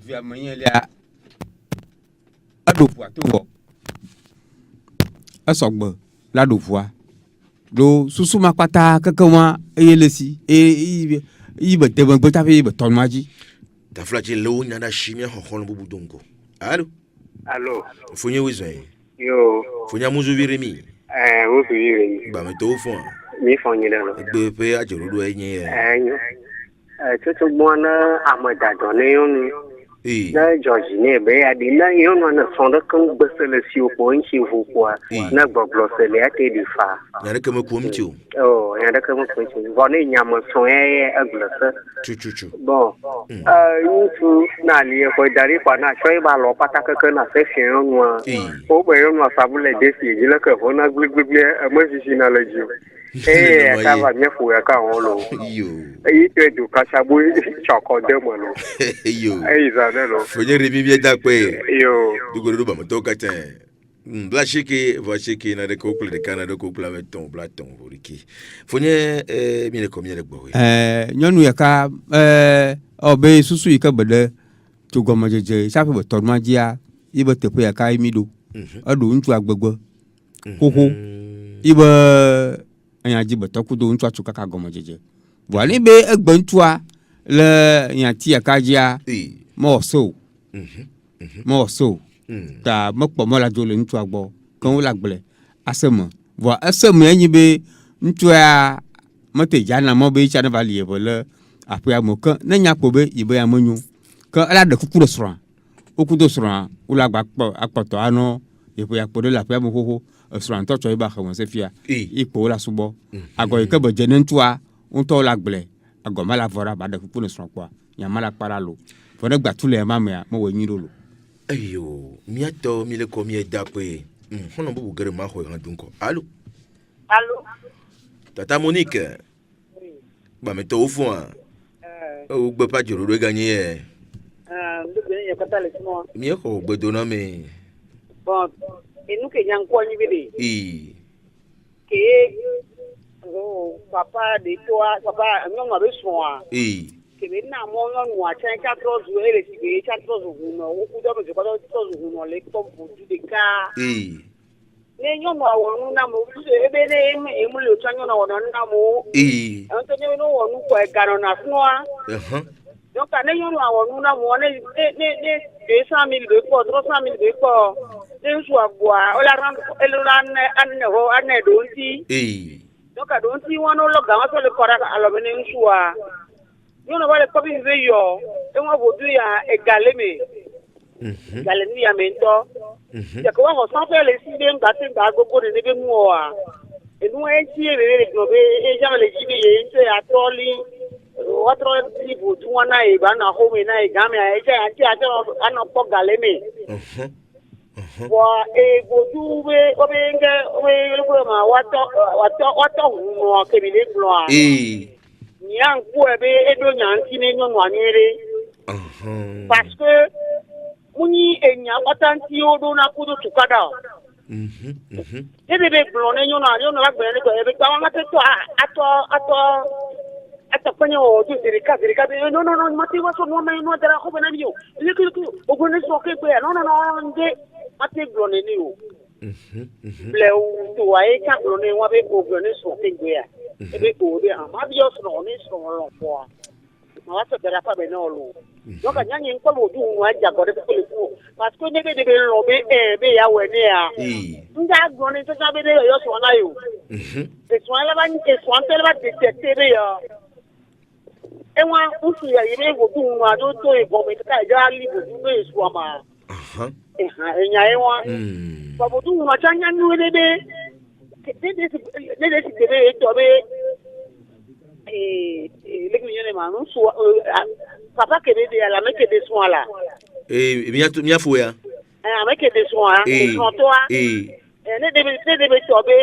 via moyen adopua to wo asogbo la dopua do susuma pata kankanwa eyelesi yi be te be ta be ton maji da flaje lo nyanda shimia hohon bubu dongo allo fonye wizwe yo fonya muzu viremi muzu viremi ba me to fon mi fonye lo gbe pe ajoro do enye tutu bona amada ne yonu na George ne be ya di na yonu na sonda kan besele si opo nchi fu kwa na gbogbo sele ate di fa ya de kama kumtio ya de kama kumtio bone nyama son aglasa chu bon yutu na li ko dari kwa na choi ba lo pataka kan na se fien nwa o be yonu sabule desi jile ka hona gbigbi mo sisi na leji ka va me fu ya ka holo yo te du ka sabu choko de mo no yo za ne lo fonye remi bi da pe yo dugoro ba mo to ka ten bla shiki va shiki na de couple de Canada couple avec ton blaton voriki fonye mi le combien de gbo nyonu ya ka obe susu yi ka bede to gomo jeje sa fe to ma dia ibe te pe ya ka mi do adu ntu agbegbe koko ibe anya ji beto ku do ntu atu ka gomo jeje bo ani be egbe ntua le nya ti ya ka dia mo so ta mo po mo la do le ntu agbo kan la gble asemo bo asemo enyi be ntu ya mo te jana mo be cha na vali e bo le apia mo kan na nya po be ibe ya monyu kan ala de kuku do sura okudo sura ula gba apoto ano ipo ya podo la apia mo koko sura nto cho iba khawon se fia ipo la subo ago e ka bo je ntua nto la gble ago mala vora ba de kuku no sura kwa nya mala para lo fo de gba tule ma me mo we nyiro lo ayo miato mi le komie da pe hono bubu gere ma ho handunko allo tata Monique ba me to fun o gbe pa joro re ganye mi e ko gbe do na me bon inu ke yan ko ni bide ke papa de toi papa mi ma be soa ke be na mo no wa chen ka trozu ele si be cha trozu no o ku do be ko do trozu no le ko bu de ka ne nyo no awonu na mo ebe ne emu le twanyo na wono na mo anto ne no wonu ko e garo na fnoa donc ane nyo no awonu na mo ne 200,000 de ko 300,000 de ko ne su agwa o la ran eluran ane ho ane donti donc donti wono lo ga so le kora alo bene nsuwa nyo no wale ko bi ve yo e won bodu ya e galeme galemi ya mento ya ko won so fe le si de ngati ga gogo de be mu o a enu e ti e re no be e ja le ji be ye nse atoli otro ti bu tu wana e ba na ho me na e ga me e ja anti ate ana po galeme wa e bodu be o be nge o be lu ma wato no ke bi le gloa ni an ku e be e do nyanti ne nyo no anere parce que muni enya batanti odo na kudu tukada ebe be blone nyo na yo na gbe ne ko ebe ta wa to ato kwenye o tu dirika no mati wa so no me no dara ko bana biyo ile ko o gone so ke pe no nde mati blone ni o ble o to wa e ka blone wa be o gone so ke gbe ya ebe ko de ama biyo so no ni so lo po ma wa so dara pa be no lo donc nyanyi ko mo du wa ja ko de ko le ku parce que ne be lo be ya we ne ya nga gone to ka be de yo so na yo e so ala ba ni e so an tele ba detecter be yo enwa usu ya ire go du wa do to e go me ka ja li go du be so ma enya enwa ba bo du wa chanya nu de de de to be le que viene manu so papa que de la me que de soin là mia fo ya me que de soin so toi ne de to be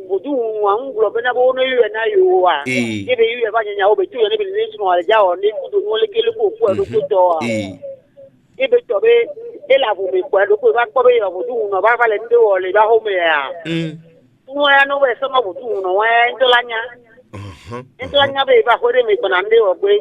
odu wa nglo be na bo no yu na yu wa e be yu ba nya o be tu ne be ni so wa ja o ni ku do mo le ke le ko fu do ko to e be to be e la bu me ko do ko ba ko be yo odu no ba le ndo o le ba ho me ya no ya no be so ma odu no wa ndo la nya be ba ho re me ko na nde o gbe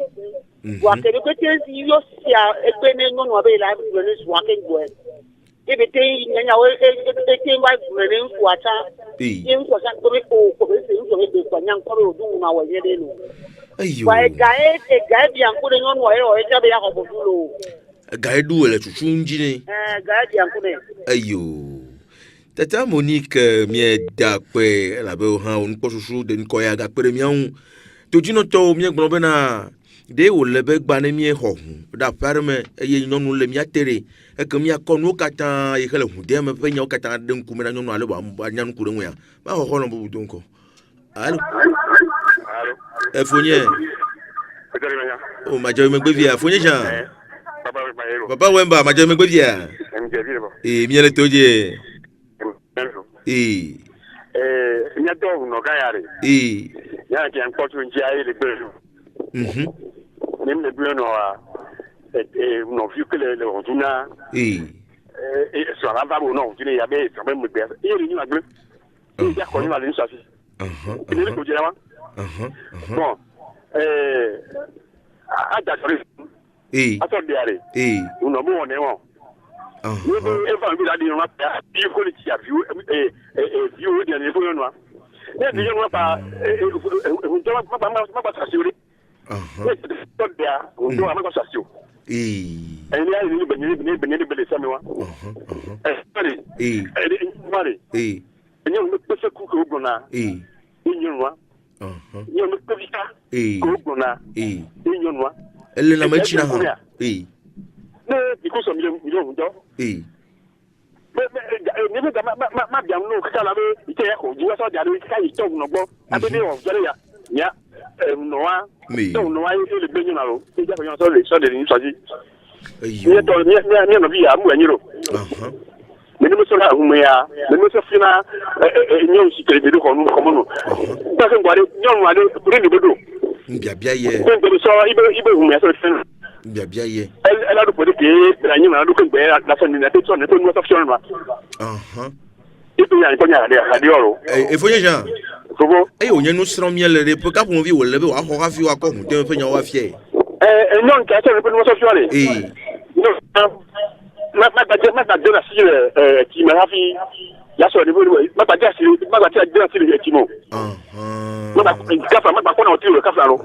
wa ke ko te yo sia egbe ne no no be la bu ne so wa ke go e be te nyanya we e te wa bu ne nfu ata e nfu sa ko be ko be se nfu be ko nyang ko be odu na wa ye de no ayo wa gae bi an ko de no no e ja be ya ko bu lo gae du le chuchunji ne gae bi an ko ne ayo tata Monique mie da pe la be ha on ko susu de ko ya ga pere mian to jino to mie gbon be na de wo le be gba ne mie ho da parme ye nonu le mia tere e ke mia ko no kata ye kele hu de me pe nya kata de nku me na nonu ale ba nya nku re ya ba ho no bu don ko allo fonye o ma je me gbe via fonye jan papa wemba ma je me gbe via mi le toje nya do no ga yare ya ke an ko tun ji ayi le gbelu nim le gbelu no a no fi que le rotuna so la va no tu ne ya be so be mu be iri ni ma gbelu ya ko ni ma le ni so fi ni ko je ma bon a da sori aso de are uno mo ne won eva bi la di no pa bi ko ni ti aviu bi o de ne fo no ne bi no pa unto ma pa sa siori to de a unto ma ko sa sio ni ya ni be ni be sami wa mari ni mo pe se ku ko gona ni wa ni mo pe vika ko gona ni wa elle na machina ha ne because of million ndo ni be ma bia no ka la be ite ya ko ju so ja do ka yi to no gbo abede o jere ya ya no wa to no wa ile be nyina ro e ja ko yon so de ni so ji ni to ni no bi ya mu anyiro ni mo so la hu me ya ni mo so fina nyon si kele be ko no ko mo no ba se ngware nyon wa de ni be do bia ye be so ibe hu me so fina bia ye elle a do que la nyina do ko be la so ni na te so ne to no so fiona ma et puis il y a des oro e fonye jan Kobo o nyenu sro miele re po ka po vi wo le be wa ho ka fi wa ko hu te fe nya wa fie non ka se ne no so fiona no ma ta de la si qui m'a fi ya so ni bo ma ta si ma ta de la si le qui mo ma ta ko na o ti ro ka fa ro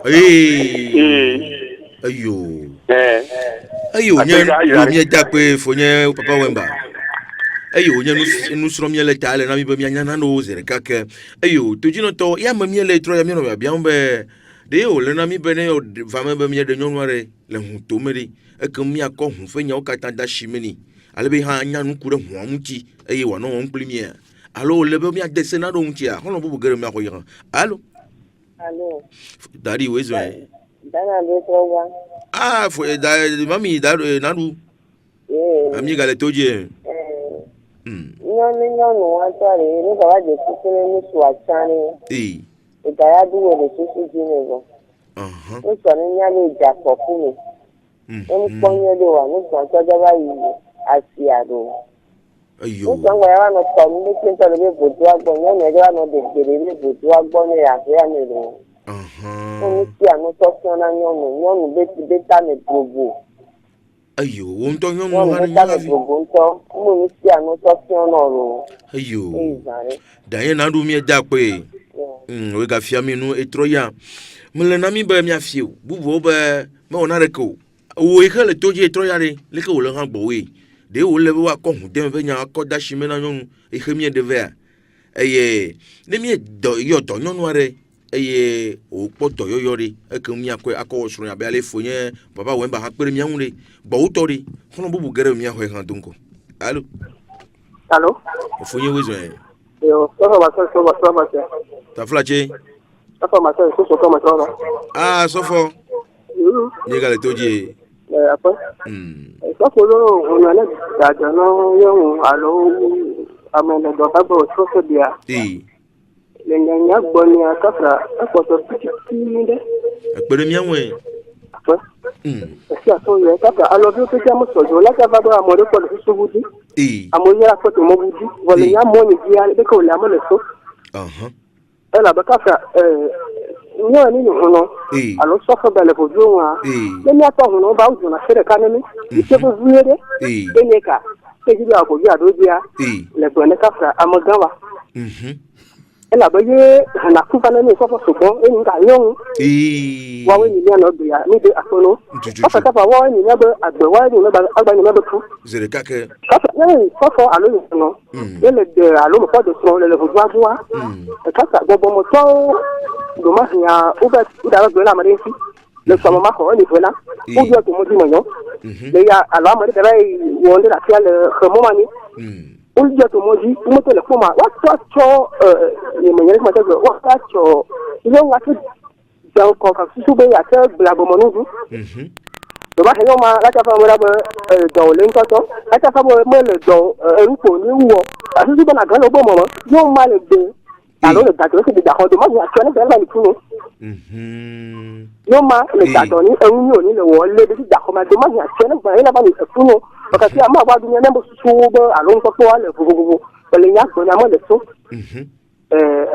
ayo nye da pe fonye papa wemba ayo nye nu sro miele tale na mi be nya na no zere kake ayo to jino to ya ma miele tro ya mi no bia mbe de o le na mi be ne o va me be mi de nyonware le hu to meri e ke mi akọ hu fe nya o kata da shimeni ale be ha nya nu kure hu amuti ayo wa no on plimie alo le be mi ade se na do nti a hono bu gere mi akoyira alo dari wezo Dana be program. For mami nadu. Ami gale toje. No watare ni ka waje kusene ni swachani. Igaya duwe de susu jinego. Ni so ni nyale ja kokuni. Ni ponye de wa ni so to ba yi asiado. Ayo. Ni so ngwa ya no to ni kinto le be bodu agbo ni ne de no de le bodu agbo ni ya ya ni ro. Oni ti anu to fiona nyonu beta me probo. Ayo, won to nyonu ha ni ya fi. Mo ni ti anu to fiona ro. Ayo. Da na du mi da pe. We ga fia mi nu etroya. Mle na mi ba mi afie. Bubu ba me ona reko. O e kale toje etroya re, le ke o le han gbo we. De o le wa ko hu de me nya ko da shi me na nyonu e khemie de ve. Eye, ne mi do yo to nyonu are. Eye o poto yoyori eke mi akwe akọ osoro ya bia le fonye baba wemba ha pere mi anwure gbo utori hono bubu gere mi ahwe han donko allo fonye wezo yo so ba ta flache ma so sofo ni gale toje apa so lo ona le da no yo alo amene do ba bo so dia Lenganya boni akafra akoto pikini de akpere mi anwe si aso ye kaka alobi to jamu sojo la ka ba amore ko so budi amoye akoto mo budi wole ya mo ni dia be ko la mo le so ela ba kafra non ni non alors ça fait belle pour jouer mais ni attends on va où on a fait le canon il se peut jouer et neka c'est dit à quoi do dia le bonne cafra amagawa elle a bayé na kufa na ni so so bon et nga yon wa we ni na do ya ni de akono papa papa wa ni na be agbe wa ni na ba agba ni na be tu zere kake papa ni so alo no ele de alo mo pa de so le vo boa kaka gobo mo to do ma ya uba da ba la mari fi le so ma ko ni fela u dio to mo di mo yo le ya ala mari da bai wonde la tia le mo mani ulja to moji kuma to le kuma wato ni manyere kuma to wato ile wato dan ko ka su be ya ta blabo monudu do ba he ma la ta fa mo la ba do le nko to la ta fa mo le do rupo ni wo asu su be na gan lo bo mo yo ma le be alo le dato se da ho do ma ya twa ne ba ni tuno yo ma le dato ni enu ni oni le wo le de da ho ma do ma ya twa ne ba ila ba ni tuno wakati ama ba dunia nembo susuba alonso to ale vuvuvu le nya go nya mo le so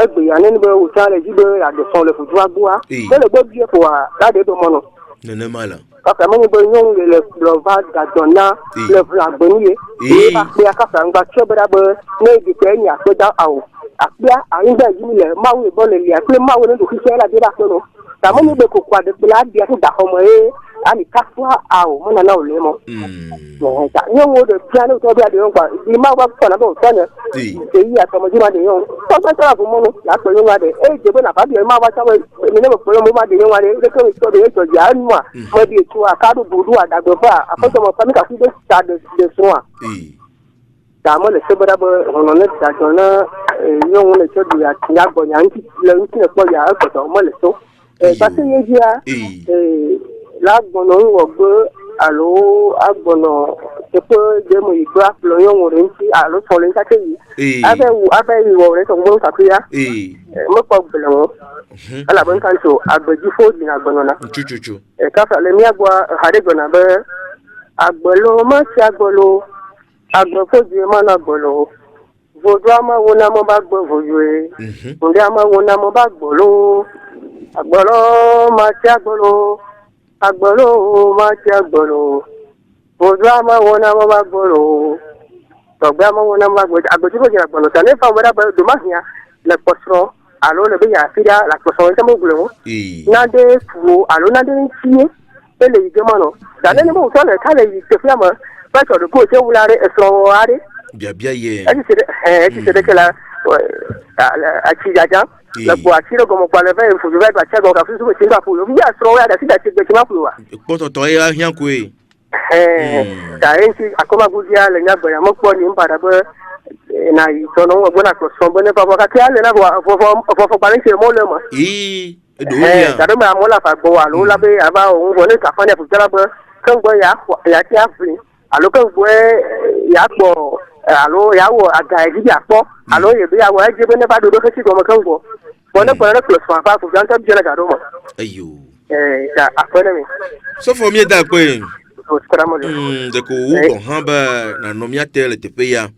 egbe ya ne be o tale jibe ya de so le fuju agua le gbo bi ko wa la de do mo no nene mala ka mo ni be nyon le blova da dona le vla gboniye e ba pe aka fa ngba chebra be ne di pe ni ape da awo apia ainda jimi le ma wo bo le ya pe ma wo ne do ki se la de ba so no ta mo ni be ko kwa de bla dia to da homo ani kaswa awo mo na na ole mo ta nyon de piano to bia de yon kwa di ma wa ko na bo so ne e yi atomo ji ma de yon so so so fu mo no ya pe yon wa de je be na ba bi ma wa sa we ni ne mo pe mo ma de yon wa de ko so de to ja nu a mo bi tu a ka do budu a da go ba a ko so mo pa mi ka fi de sta de so a ta mo le se bra bo no ne ta so na yon le so du ya nya go nya nti le nti ne ko ya ko to mo le so ba se ye ji a l'agbono wogbe alo agbono epo de mo igba lo yon orin ti alo so le sake yi abe wo re so mo sakuya mo po gbele won ala bon kan so agbeji fo di na agbono na chuchuchu ka fa le mi agba hade gbona be agbolo mo ti agbolo agbo fo di mo na agbolo vodo ama wona mo ba gbo voyo nde ama wona mo ba gbolo agbolo ma ti agbolo agbolo ma ti agbolo ojú ama wona mo ba gbolo tọgbẹ ama wona mo ba gbolo agboji ko jira gbolo tani fa wada ba do ma hia le posro alo le be ya fida la posro nta mo gbolo na de fu alo na de ntie ele yi gema no tani ni mo so le ka le yi te fi ama pa so do ko se wulare esro are bia ye ti se de kala a ci jaja la bo atiro como kwa le ve fu ve ba chego ka fu su tinga fu yo ya sro ya da si da ti de ma fu wa poto to ya hian ku ta ensi akoma gudia le nya boya mo ko ni mpada bo na yi to no bo na ko so bo ne pa ka ti ale na fo pa ni se mo le mo do ya ta do ma mo la fa bo wa lo la be aba o bo ne ka fa ne fu jala bo kan bo ya ti afi alo kan bo ya po alo ya wo aga ji ya po alo ye be ya wo je be ne ba do do ke go mo kan go bo ne ko na plus fa fa fu jan ta jela ga do mo ayo ta afone mi so fo mi da pe de ko u hamba na no mi atele te pe ya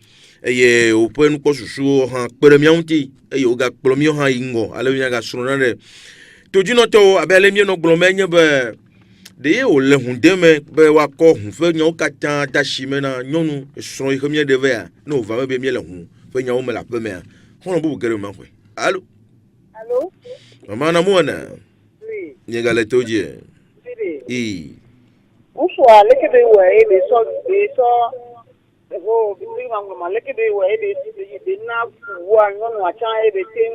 eye o pe nu ko susu han pere mi onti eye o ga plo mi han ingo ale mi ga suru na re to jino to abele mi no glo menye be de o le hunde me be wa ko hun fe nyo ka tan da shi me na nyonu so e mi de ve a no va me be mi le hun fe nyo me la pe me hono bu gere ma kwe allo mama na mo na ni ga le toje Ufa leke be wa ebe so ho bi ma ngoma leke be wa ebe de na wa ngono acha ebe tin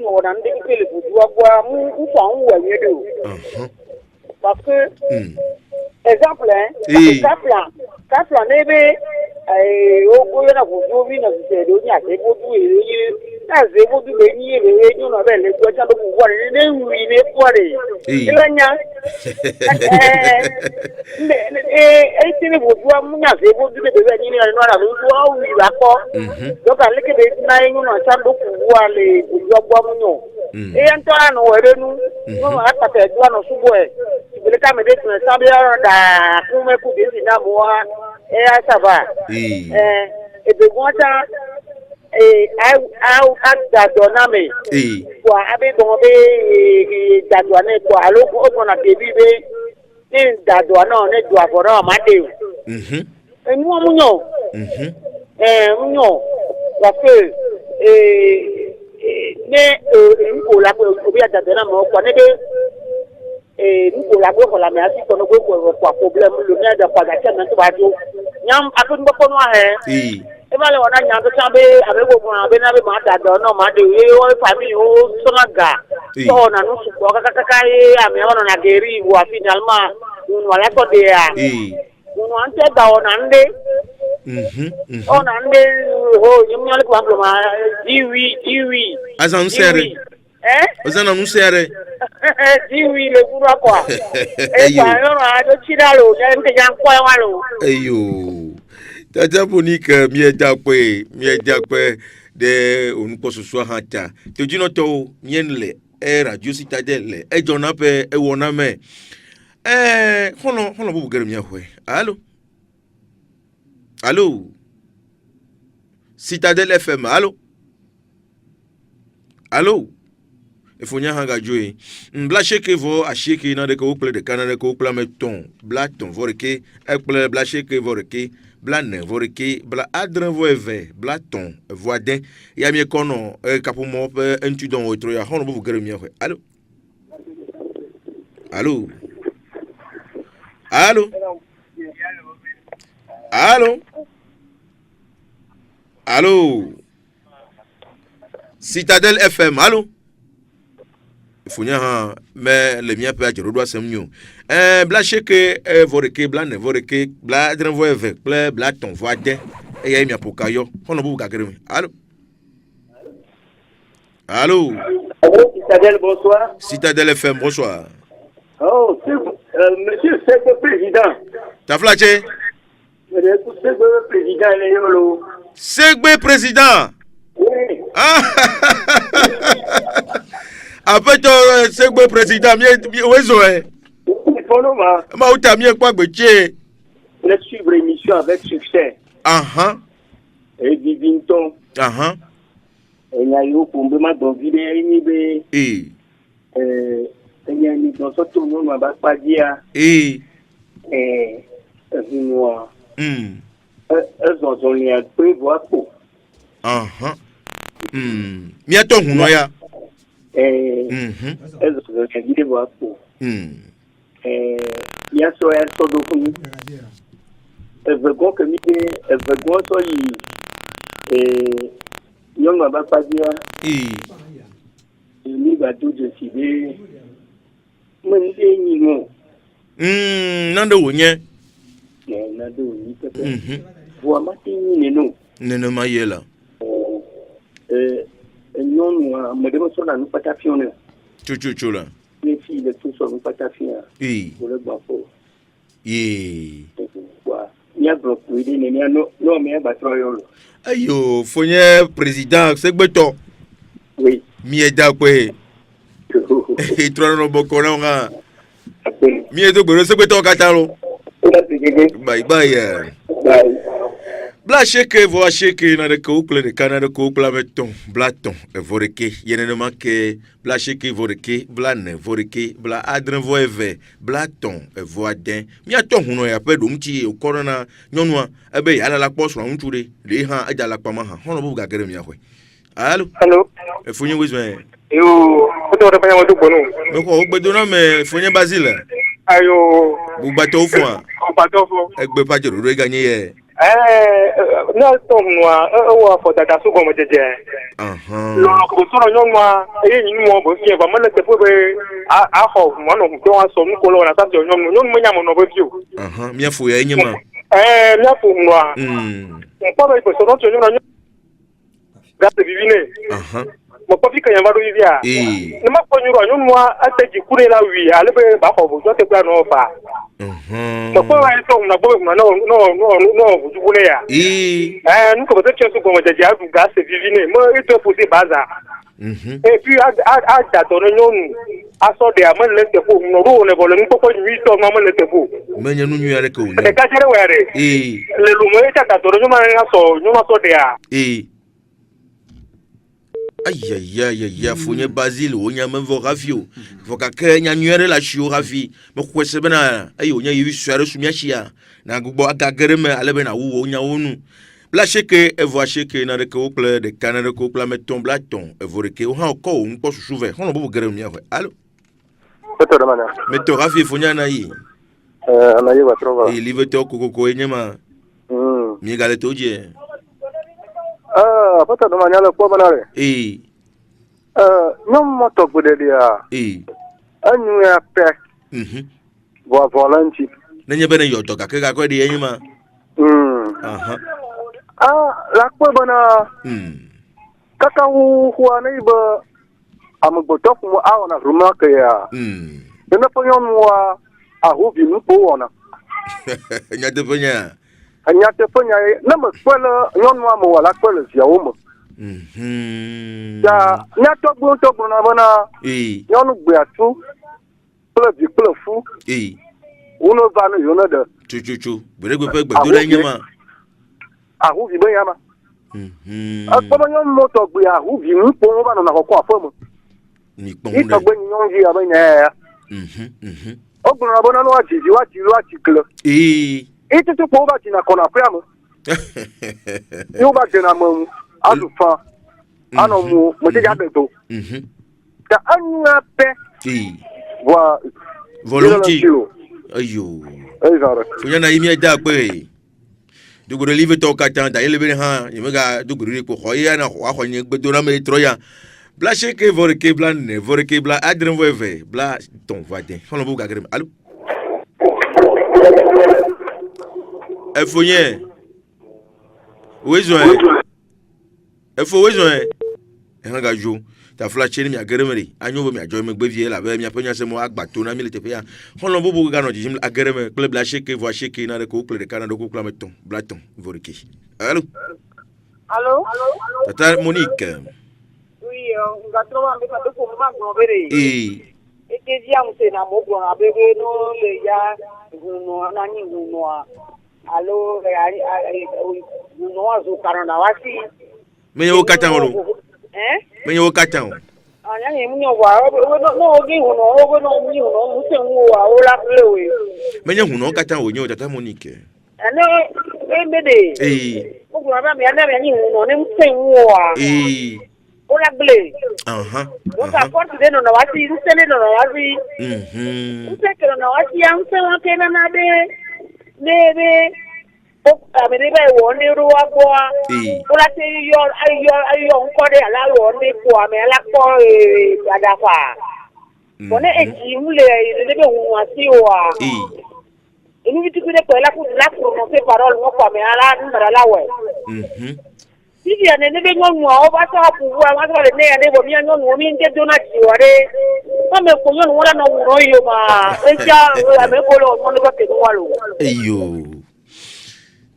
no dan de ke le bu wa mu ufa wa yedo parce que exemple kafla nebe o ko na ko do bi na se do nya ke bo du e na ze bo du be ni e nyu no be le ko cha do ku wa ne wi ne ko re ilanya tini bo du mu nya ze bo du be be ni no na lu du o wi ba ko do ka le ke be na nyu no cha do ku wa le bu gbo mu nyu en to anu we nu no ata te du anu subo e le ka me de tun sa bi da ku me ku de si na mo a ça va be gwanta dadona me kwa abe bon be dadona kwa alo ko na bebi be ni dadona ne do aforo ma de enu amunyo munyo la fe ne ko la ko obi dadona mo kwa ne de nko la ko la me asi ko no ko kwa problem lo ne da kwa ga chama to ba do nyam akun ko no he ebale wona nyanto chambe abego kuna be na be ma da do no ma de o family o sonaga so na no su ko kaka ame wona na geri wa finalma wala ko de ya no ante da ona nde ona nde ho nyumya le kwa ma diwi azan sere ozana musere diwi le kura kwa pa yo na do chiralo nte jan kwa walo ayo tata Monique mi jakwe de onko soso hata to jino to mienle radio Citadel e jona pe e wona me hono bubu gerem ya hwe allo Citadel FM allo Efonya hanga joy bla sheke vo a sheke na de ko ple de kanade ko pla meton bla ton voreke e ple bla sheke voreke bla ne voreke bla adren voeve bla ton voiden ya mi kono kapo mo pe entu don otro ya hono bu gere mi ho allo Citadel FM allo Founya ha mais le mien peut être rodo asemnyo bla sheke voreke bla ne voreke bla adren voeve bla ton voide e ya mi apokayo hono bu gagere allo Citadel bonsoir Citadel FM bonsoir monsieur c'est le président ta flaché c'est le président Léolo Segbe président oui après toi Segbe président mi wezo ma uta mi kwa gbeche on suivre l'émission avec succès et Vivinton et Nayo Pombe ma donvide ni be enya ni dans ce tournoi ma ba pa dia vinwa elles ont les prévoir pour mi ato huno ya elles ont les prévoir pour ya so ya so do kun que mi so yi yon ma ba pa dia ni ba do je sibe mon ni mo nando wonye nando ni pepe vo amati ni no ma yela non me demo so na nu patafione chuchu la les filles de tout so nu patafione pour le bafo wa ya bloc oui ni no me ba troyolo ayo fonye président Segbeto oui mi eda kwe e trono bokona nga mi edo gbero Segbeto kataro bye bla sheke vo a sheke na de couple de Canada couple meton blaton e voreke yenene manke bla sheke voreke bla ne voreke bla adren voeve blaton e voaden mi aton huno ya pedo mti o corona nyonwa ebe ya la poso na nture le ha aja la pama ha hono bu gagere mi ahwe allo e funye wizme yo to re pa yamo dugbo nu me ko ogbedo na me funye basile ayo bu bato fo egbe pa jero re ganye ye na to nwa wa for data so gomo jeje lo ko so no nwa ni mo bo fi e ba mo le te po be a ho mo no ko wa so nko lo na sa jo nyom no mo nya mo no bo fi o mi afu ya enyima mi afu nwa pa ba ko so no to nyom ga te vivine mo pa fi kan ya ba do vivia ni ma ko nyuro nyom wa ateji kure la wi ale be ba ho bo so te gba no fa mo ko wa so na bo no bujule ya nuko bote cheso ko mojaji adu gas vivine mo ito posi baza et puis a dadone nyonu aso de amon le te ko no ro ne bolo nko ko nyi to ma mo le te ko menya nu nyu yare ko ne e ka jere were le lu mo eta dadone nyuma na so nyuma so de ya Aïe, Fournier Basile, on y a même vos rafio. Faut qu'à Nyanyere la chio rafi. Mais quoi, c'est bien, aïe, on y a eu sur le Sumiachia. N'a pas gagné à l'ébène à où on y a onu. Blaché que, et voici que dans le couple de Canada couple, met ton blaton, et vous que, on a encore un poste souverain. On a beaucoup de gagner. Allô? Mais tu rafi, Fournier Naï. Anaï va trouver. Il livre au coco et Nema. Migale Todie. Pata no manyala kwa banare. Nyom moto budelia. Anyu ya pe. Wa volunteer. Nenye bene yoto ka ke ka kwa di enyima. La kwa bana. Kaka huwa neiba amagbotok mo awana rumaka ya. Dena ponyon wa ahubi nupo wana. Nyate ponya. Anyate ponya na makwela nyonwa mo wala kwela sia umo. Ya nyato gbo na bana. Nyonu gbe atu. Pla bi pla fu. Uno va no yona de. Chuchuchu. Bere gbe pe gbe do la nyama. Ahu bi be yama. Akpo nyon moto gbe ahu bi mu po ba no na ko afo Ni pon de. Ito gbe nyon ji abanya ya. Ogun na bana no wachi klo. Ito to po ba ti na kona priamo. Yo ba de na mo azufa. Ano mo te ja de to. Ta anya pe. Wa volontiers. Ayo. Funya na imi da pe. Dugure live to ka tan da yele be ha, yemega dugure ko khoya na wa khonye gbedo na me troya. Bla cheke voreke bla ne, voreke bla adren veve, bla ton vaden. On bu gagre. Allô? Efonye. Wezo e. Efo wezo e. Nga jo. Ta flash ni mi ageremere. Anyo bo mi ajo me gbevie la be mi apenya se mo agbato na mi le tepe ya. On bu ga no jim agereme club la cheke vo cheke na de ko club de Canada ko club meton. Blaton voreke. Allô? Allô? Tata Monique. Oui, on va trouver un peu de combat no bere. Et que dia mo se na mo gbo na bebe no le ya no na ni no. Allô, no azu karona wasi. Menye o katan oro. Menye o katan. Anya ni munyo wa no ogi huno no mi huno mu se nwo wa o la plewe. Menye huno katan o nyo Tata Monique. Ane bede. Mo gbo ba mi ana mi ni huno ni mu se nwo wa. O la ble. O ka porti de no na wasi, u se le no na wasi. U se ke no na wasi am se wa ke na na de. Nebe amene ba wonde ruwa kwa ula te yo nkode ala wonde kwa me ala ko adafa bone eji mule nebe wasi wa inu bitu kude ko la ku la prononcer parole mo kwa me ala ndara lawe Bibi ane nebe nyonu o ba sa pouvoir ma so le ne ane bo mi nyonu mi nge dona tiware ma me ko nyonu wala no wuro yo ma eja ame ko lo mo ne ko te walo eyo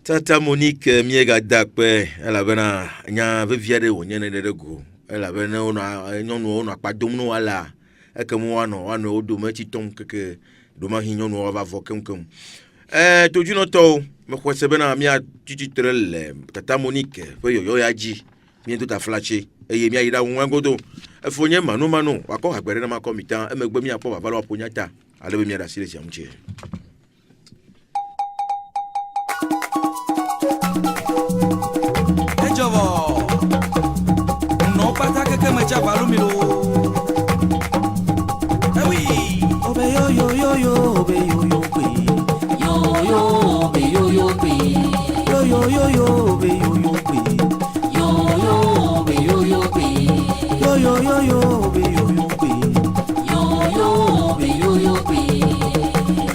Tata Monique miega dakpe ela bena nya veviade wo nyene de go ela bena ona nyonu ona kpadom no wala ekemu wano odo meti tom keke do ma hi nyonu o va vokem to juno to me kwese bena mi a tititrel Tata Monique fe yo ya ji mi to ta flache eye mi ayida won godo efonye manu wako agbere na ma komita emegbe mi apo baba lo aponyata alebe mi ada sile si amche ejobo no pata que me chapa lumilo ewi obe yo obe yo pe yo obe yo pe yo obe yo pe yo obe yo pe yo obe yo pe yo obe yo pe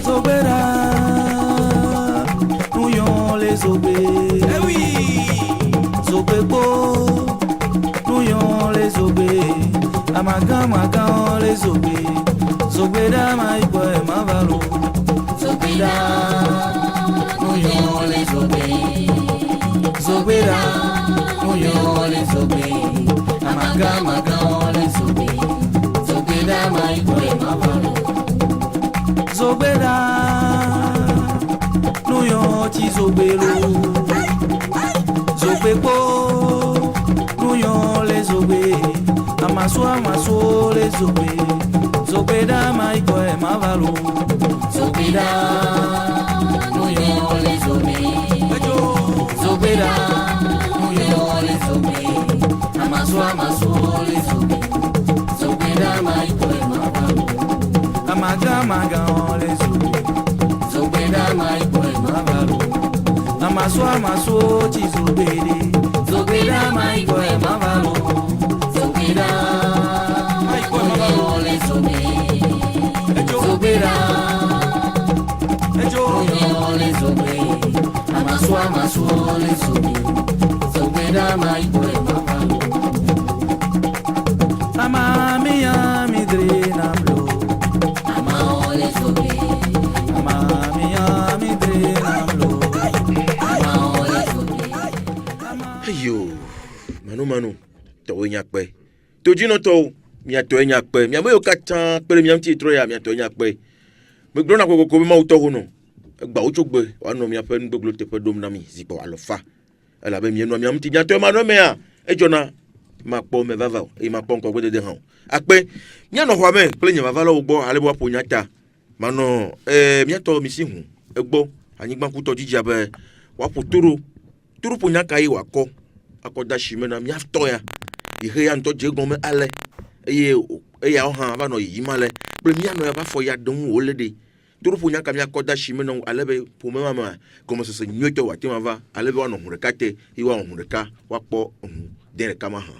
sobera nuyon les obe ewi sobebo nuyon les obe amagan les obe sobeda ma ipo e ma valo sobeda nuyon les obe sobeda nuyon les obe amagan les obe sobeda ma ipo e ma valo sobeda nuyon ti sobelo Zopeko, nuyon les obe. amaso le zobe zobeda maiko e mavalo zobeda nuyo le zobe zobeda nuyo le zobe amaso le zobe zobeda maiko e mavalo amaga le zobe zobeda maiko e mavalo amaso chizobede zobeda maiko e mavalo zobeda maiko e mavalo le zobe zobeda nuyo le zobe amaso le zobe zobeda maiko e mavalo amami ya midre namlo amao le zobe amami ya midre namlo amao le zobe ayo manu to nyakpe to jino to mi ato nyakpe mi amoyo katan pere mi amti troya mi ato nyakpe me grona ko ma uto hono gba ochogbe wa no mi afen gboglo te pe dom na mi zipo alofa ala be mi no mi amti nyato ma no me a ejona ma po me vava e ma po nko gbe de han ape mi ano hwa me ple nya vava lo gbo alebo po nyata mano mi ato mi si hu egbo anyigba ku to jiji abe wa po turu po nyaka yi wa ko akoda shime na mi afto ya ihe ya nto je gon me ale eye ohan ba no yi male ple mi ano ya ba fo ya don wo lede turu po nyaka mi akoda shime no alebe po me mama como se nyoto wa ti mava alebe wa no hurekate iwa hunreka wa po dere kama ha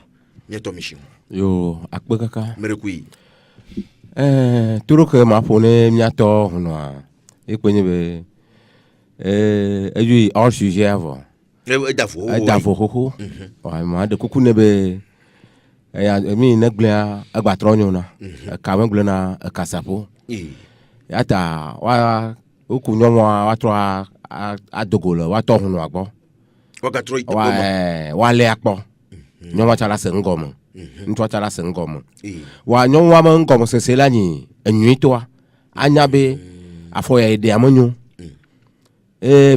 mi to mi shi yo akpe kaka merekui turu ke ma po ne mi ato hono ekwenye be eju hors sujet avant edafo koko wa ma de kuku ne be ya mi ne glia agbatro nyona ka me glia na kasapo yata wa oku nyomwa wa tro adogolo wa to hunu agbo wa ka tro wa le akpo nyomwa chala se ngomo ntwa chala se ngomo wa nyomwa ma ngomo se selani enyito anya be afo ya ide amonyo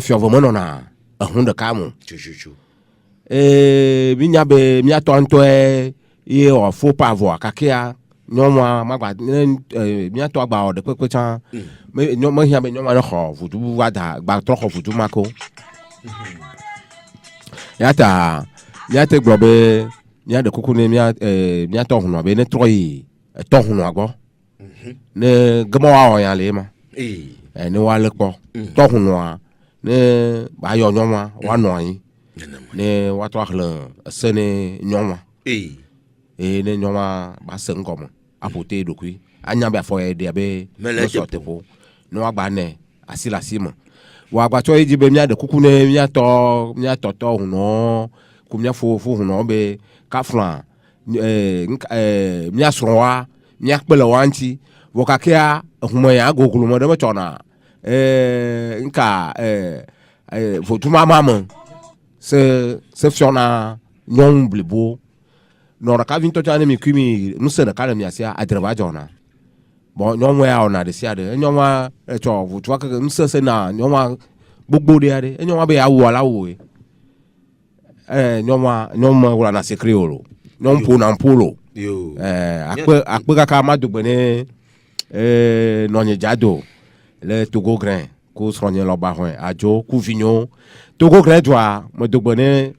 fiovo mono na ahunda kamu chuchu binya be mi atonto ye o fo pa vo akakia nyomwa magba mi ato agba o de pepe chan me nyomwa hia be nyomwa no ho futu wada gba tro ho futu mako yata grobe mi ade kuku ne mi ato hunu be ne troyi to hunu agbo ne gmo wa o yan le ma ne wa le po to hunu a ne ba yo nyomwa wa no yin ne wa to akhle sene nyomwa ne nyomwa ba sen komo apote dokui anya ba fo e de be no sorte po no agba ne asila simo wa agba to ejibe mi ade kuku ne mi ato to huno ku mi afo huno be ka flan mi asrowa mi akpele wanti wokakia humo ya gogulu mo de me chona nka fotuma mama se fiona nyom blebo no raka vinto tane mi kwimi nuse na kala mi asia adreba jona bo nyom ya ona de sia de nyoma cho futu aka nuse se na nyoma gbogbo de ade nyoma be awu ala wo nyoma wala na sekreolo nyom po na mpolo yo akpe kaka madugbe ne nonye jado le Togo grain ko sronye lo ba hon ajo ku vignon Togo grain doa mo dogbone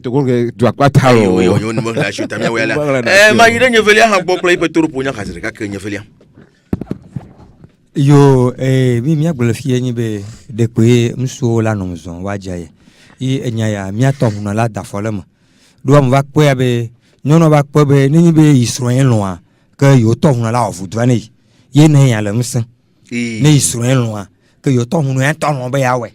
Togo grain doa kwata o yo ni mo la chuta mi wala ma yire nyevelia han bo play pe turu punya khazire ka ke nyevelia yo mi agbele fie nyi be de pe mso la no mzon wajaye i enya ya mi ato hunu la da folema do mo va pe be nyono va pe be ni be isroyen loa ke yo to hunu la ofu dwane ye ne ya le msen ne isroyen loa ke yo to hunu en to no be yawe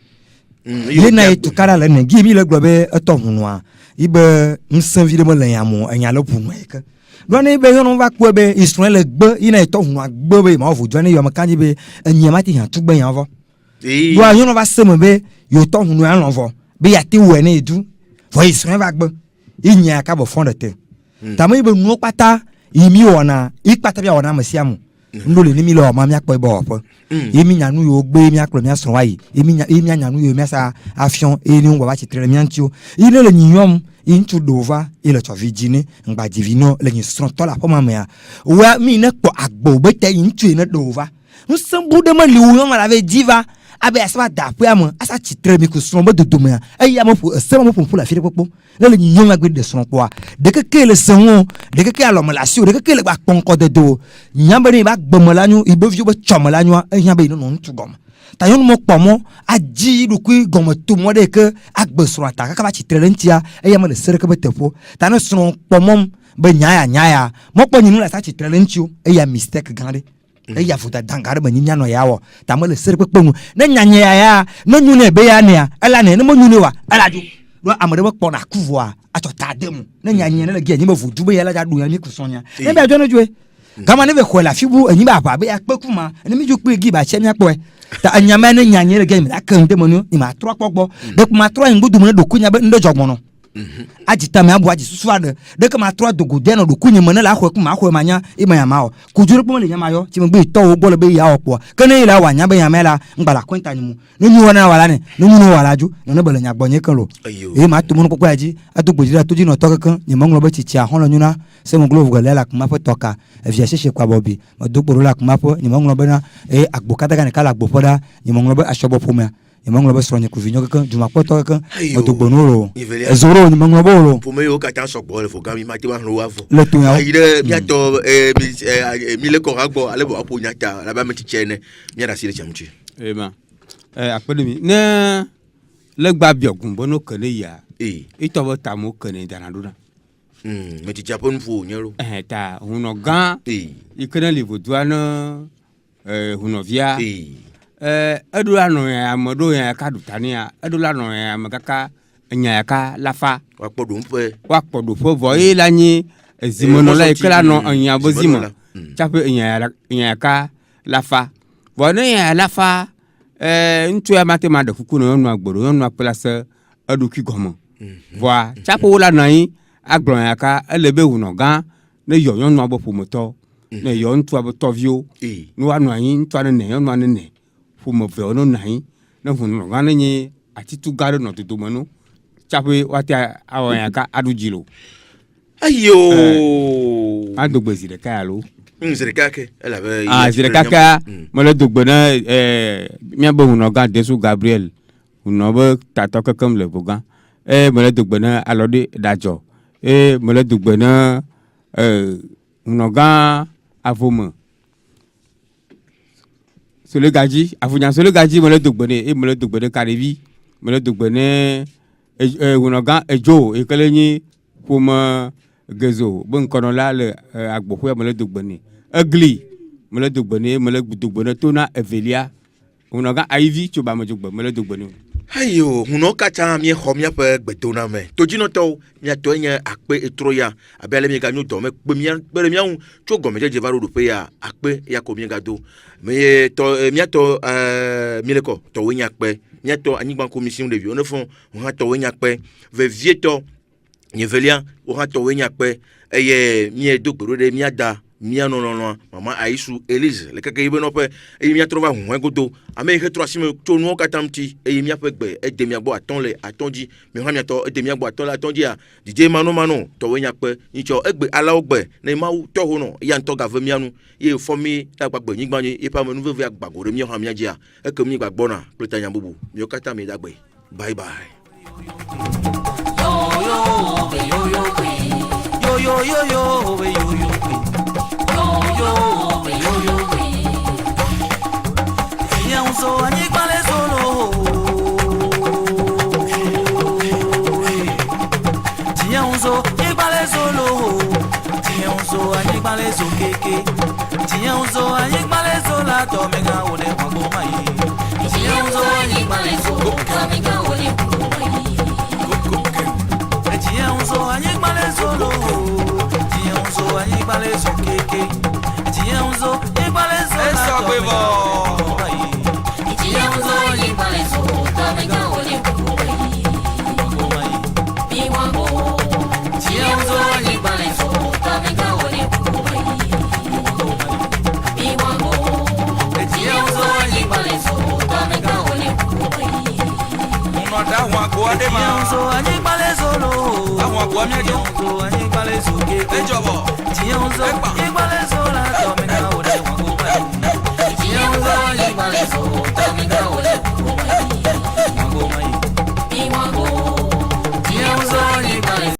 ye na e tukara le ne gi mi le globe to hunu a ibe msen vi de mo le yamo enya le pu mo ke do ne be yo no va pe be isroyen le gbe ina to hunu a gbe be ma ofu dwane yo ma kanji be enya ma ti han tugbe yan vo do a yo no va se mo be yo to hunu an lonvo be ya ti we ne edu fo isroyen va gbe inya ka bo fond de te tamo ibe nu pata imi wona ipata bia wona masiamu ndole ni mi lo ma mi akpo bo opo emi nyanu yo gbe mi aklo mi aso wayi emi nyanu yo mi asa afion eni ngwa ba chitre mi antio ile le nyom intu dova ile to vigine ngba divino le nyi son to la po ma me wa mi ne kpo agbo be te intu ne dova nsembu de ma liwu yo la ve diva abe asaba da po am asa chitre mi ku son bo dodo me eya mo fu se mo fu la fi popo le nyom agbe de son po de ke le senwo de ke alo la si de ke le ba ponko de do nyamba ni ba gbomo lanyu ibo vi bo chomo lanyu eya be no ntu gom ta yon mo pomo aji du ku gom to mo de ke agbe so ata ka ba chitre ntia eya mo le sere ke betefo ta no so pomo be nyaya mo po nyinu la sa chitre ntio eya mistake gande eya futa dangare ba nyinya no yawo ta mo le sere pe ponu na nyanya ya no nyune be ya ne ala ne mo nyune wa ala ju do amade mo pona kuvoa atota demu na nyanya na le gi anyi fu dube ya la ja do ya ni kusonya e be ajo no jue kama ne be khola fibu anyi ba ba be akpekuma ne mi ju pe gi ba che mi apo ta anyama ne nyanya le gi mi akande mo no ni ma tro pogbo de ma tro ngudu mo do kunya be ndo jogmono ajita me abu aji susu ade de ka ma tro dogo de no do kunya mo na la akho kuma akho manya e ma ya ma o kujuru po le nyama yo ti mo gbe to wo bolo be ya opo kene ila wa nya be ya mela ngbala kwenta ni mu no nyu wona wala ne no nyu wala ju no ne bele nya gbonye kan lo e ma to mo ko aji atugbo jira to ji no to kankan ni mo nglo be chichi ahon lo nyuna se mo glove gele la kuma po toka e vi sese kwa bobi mo dogbo la kuma po ni mo nglo be na e agbo kata ga ne kala agbo poda ni mo nglo be ashobo po me imanglo ba sronye ku vinyo kan juma kpoto kan otogbonoro ezoro ni manglo bolo pour me yo ka tan sokbo le fo kan mi ma ti wa lo wa fo le tun ya ire biato mi le ko agbo ale bo apo nyata la ba mi ti chene mi da sire chamchi e ma apede mi ne le gba biogun bono kene ya ito bo ta mo kene dana duna me ti japon fo nyero ta huno gan ikene livo duano huno via edula no ya amodo ya ka dutania edula no ya makaka nya ka lafa wa podo fo vo ila nyi ezimono la ikela no anya bozimo chape nya ka lafa vo ne ya lafa ntu ya matema de kuku no no agboro no place aduki gomo vo chape wala nan agbron ya ka elebe hu no gan ne yo yon no abopo moto ne yo ntu abotovio no anu yin ntu ane ne yo no ane ne fumo fe ono nai na funu ngane nyi atitu garo no tutumanu chape wati awon ka adujilo ayo adogbe zire ka lo zire ka ke ela be zire ka mo le dogbe na mi abo huno ga desu Gabriel huno be tato kakam le bogan mo le dogbe na alode dajo mo le dogbe na huno ga avomo Sole gaji afunya sole gaji mo le dogbene e mo le dogbene karevi mo le dogbene wonogan ejo ekele ni foma gezo bon kono la le agbofo mo le dogbene egli mo le dogbene tona evelia wonogan aivi choba mo jogbe mo le dogbene ayo huno kacha mi khomia pe gbetona me tojino to mi to nya akpe etroya abele mi ga nyu to me pe mi bere mi an chogo me je varo do pe ya akpe ya ko mi ga do me to mi to mi le ko to nya akpe mi to anigban commission de vie on fond on ha to nya akpe ve vieto ni velia on ha to nya akpe eye mi do gboro de mi ada mi no mama Aishu Elise le keke ibe no pe e mi atrova hun godo ame he tro asime to nu katamti e mi apegbe e de mi agbo atonji mi ha mi to e de mi agbo atonji a DJ mano to we nya pe ncho egbe ala ogbe na ma to ho no ya nto gave mi anu ye for mi ta gbagbe yin gbanye e pa menu ve agbagore mi ha mi aja e ke mi gbagbo na pleta nya bubu mi o kata mi dagbe bye bye So anyi kwale solo Tiens unso ikwale solo Tiens unso anyi kwale so keke Tiens unso anyi kwale so la to mega one kwabo mai Tiens unso anyi kwale so to mega one kwabo mai Tiens unso anyi kwale solo Tiens unso anyi kwale so keke Tiens unso ikwale so la to mega Be one. Tienzo anyibale solo. Àwọn àgbọ̀ mi ẹjọ́. Tienzo anyibale soke. Ẹjọ́ bọ̀. Tienzo